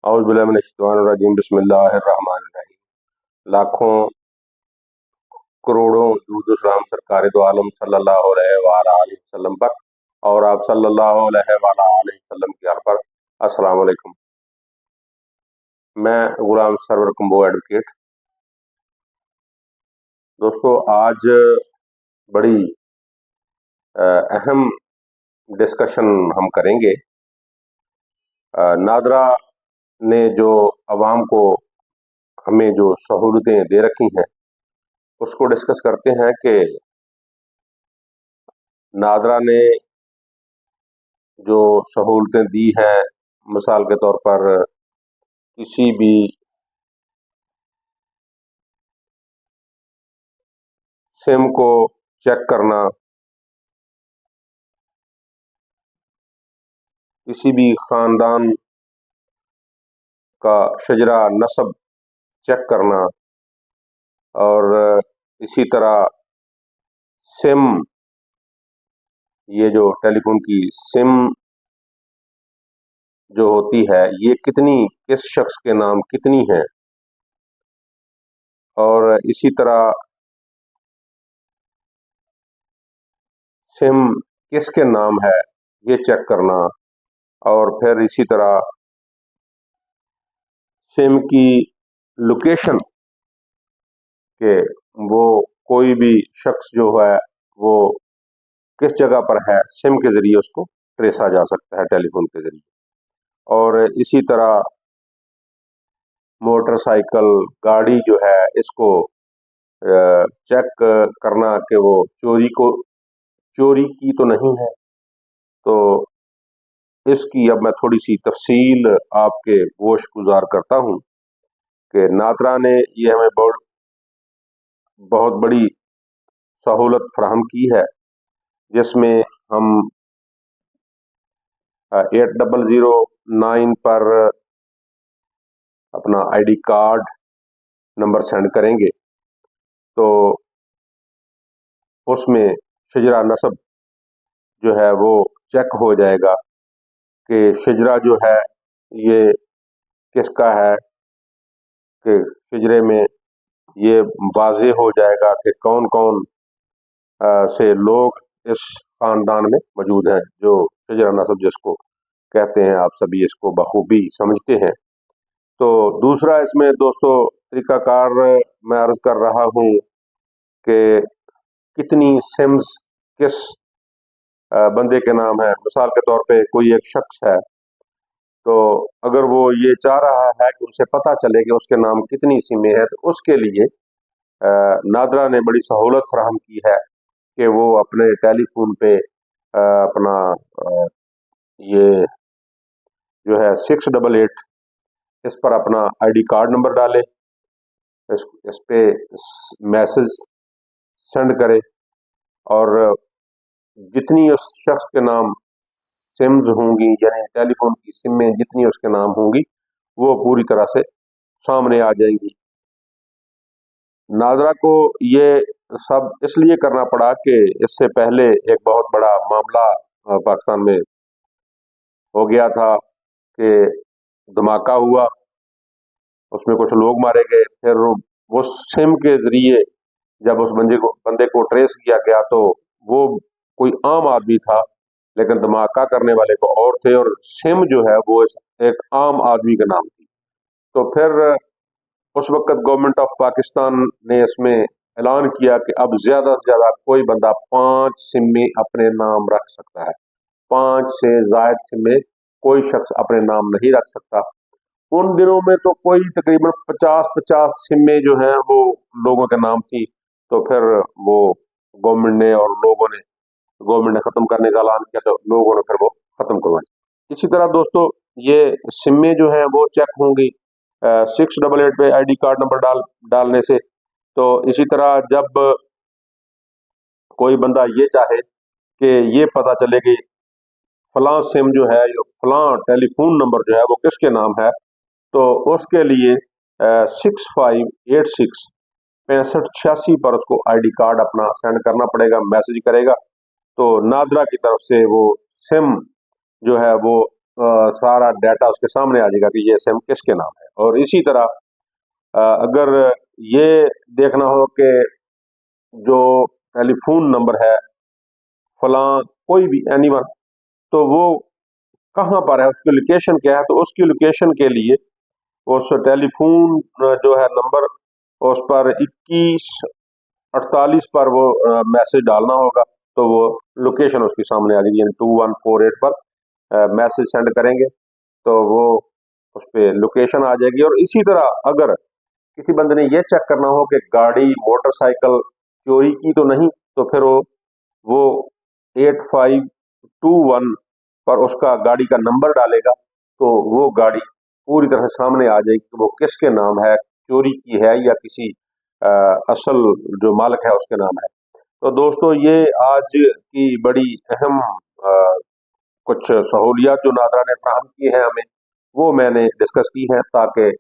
औज़ुबिल्लाहिमिनश्शैतानिर्रजीम बिस्मिल्लाहिर्रहमानिर्रहीम। लाखों करोड़ों दुरूद सलाम सरकार दो आलम सल्लल्लाहु अलैहि वसल्लम पर और आप सल्लल्लाहु अलैहि वसल्लम के आल पर। अस्सलाम वालेकुम। मैं गुलाम सरवर कंबो एडवोकेट। दोस्तों, आज बड़ी अहम डिस्कशन हम करेंगे। नादरा ने जो अवाम को हमें जो सहूलतें दे रखी हैं उसको डिस्कस करते हैं कि नादरा ने जो सहूलतें दी हैं, मिसाल के तौर पर किसी भी सिम को चेक करना, किसी भी खानदान का शजरा नस्ब चेक करना और इसी तरह सिम, ये जो टेलीफोन की सिम जो होती है ये किस शख्स के नाम कितनी है और इसी तरह सिम किसके नाम है ये चेक करना और फिर इसी तरह सिम की लोकेशन के वो कोई भी शख्स जो है वो किस जगह पर है, सिम के जरिए उसको ट्रेसा जा सकता है टेलीफोन के जरिए। और इसी तरह मोटरसाइकिल, गाड़ी जो है इसको चेक करना कि वो चोरी की तो नहीं है। तो इसकी अब मैं थोड़ी सी तफसील आपके गोश गुजार करता हूँ कि नादरा ने ये हमें बहुत बड़ी सहूलत फराहम की है, जिसमें हम 8009 पर अपना आईडी कार्ड नंबर सेंड करेंगे तो उसमें शजरा नस्ब जो है वो चेक हो जाएगा कि शजरा जो है ये किसका है, कि शजरे में ये वाज़े हो जाएगा कि कौन कौन से लोग इस खानदान में मौजूद हैं, जो शजरा नस्ब जिसको कहते हैं, आप सभी इसको बखूबी समझते हैं। तो दूसरा इसमें दोस्तों तरीकाकार मैं अर्ज कर रहा हूँ कि कितनी सिम्स किस बंदे के नाम है। मिसाल के तौर पे कोई एक शख्स है, तो अगर वो ये चाह रहा है कि उसे पता चले कि उसके नाम कितनी सिमें हैं, तो उसके लिए नादरा ने बड़ी सहूलत फराहम की है कि वो अपने टेलीफोन पे अपना ये जो है 688 इस पर अपना आईडी कार्ड नंबर डाले, इस पे मैसेज सेंड करे और जितनी उस शख्स के नाम सिम्स होंगी, यानी टेलीफोन की सिमें जितनी उसके नाम होंगी वो पूरी तरह से सामने आ जाएंगी। नादरा को ये सब इसलिए करना पड़ा कि इससे पहले एक बहुत बड़ा मामला पाकिस्तान में हो गया था कि धमाका हुआ, उसमें कुछ लोग मारे गए। फिर वो सिम के जरिए जब उस बंदे को ट्रेस किया गया तो वो कोई आम आदमी था, लेकिन धमाका करने वाले को और थे और सिम जो है वो एक आम आदमी का नाम थी। तो फिर उस वक्त गवर्नमेंट ऑफ पाकिस्तान ने इसमें ऐलान किया कि अब ज्यादा से ज्यादा कोई बंदा 5 सिमें अपने नाम रख सकता है। 5 से ज्यादा सिमें कोई शख्स अपने नाम नहीं रख सकता। उन दिनों में तो कोई तकरीबन 50-50 सिमें जो हैं वो लोगों के नाम थी। तो फिर वो गवर्नमेंट ने खत्म करने का ऐलान किया, तो लोगों ने फिर वो खत्म करवाई। इसी तरह दोस्तों ये सिमें जो हैं वो चेक होंगी 688 पे आईडी कार्ड नंबर डालने से। तो इसी तरह जब कोई बंदा ये चाहे कि ये पता चले कि फलां सिम जो है, ये फलां टेलीफोन नंबर जो है वो किसके नाम है, तो उसके लिए 6586 6586 पर उसको आईडी कार्ड अपना सेंड करना पड़ेगा, मैसेज करेगा। तो नादरा की तरफ से वो सिम जो है वो सारा डाटा उसके सामने आ जाएगा कि ये सिम किसके नाम है। और इसी तरह अगर ये देखना हो कि जो टेलीफोन नंबर है फलां कोई भी एनीवन, तो वो कहाँ पर है, उसकी लोकेशन क्या है, तो उसकी लोकेशन के लिए उस टेलीफोन जो है नंबर, उस पर 2148 पर वो मैसेज डालना होगा, तो वो लोकेशन उसके सामने आ जाएगी। यानी 2148 पर मैसेज सेंड करेंगे तो वो उस पर लोकेशन आ जाएगी। और इसी तरह अगर किसी बंदे ने ये चेक करना हो कि गाड़ी मोटरसाइकिल चोरी की तो नहीं, तो फिर वो 8521 पर उसका गाड़ी का नंबर डालेगा, तो वो गाड़ी पूरी तरह सामने आ जाएगी कि वो किसके नाम है, चोरी की है या किसी असल जो मालिक है उसके नाम है। तो दोस्तों, ये आज की बड़ी अहम कुछ सहूलियात जो नादरा ने फ्राहम की हैं हमें, वो मैंने डिस्कस की हैं ताकि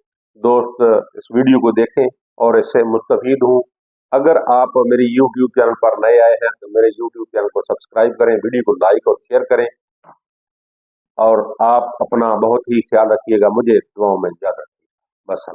दोस्त इस वीडियो को देखें और इससे मुस्तफीद हूँ। अगर आप मेरे यूट्यूब चैनल पर नए आए हैं तो मेरे यूट्यूब चैनल को सब्सक्राइब करें, वीडियो को लाइक और शेयर करें, और आप अपना बहुत ही ख्याल रखिएगा। मुझे दुआओं में याद रखिए। बस।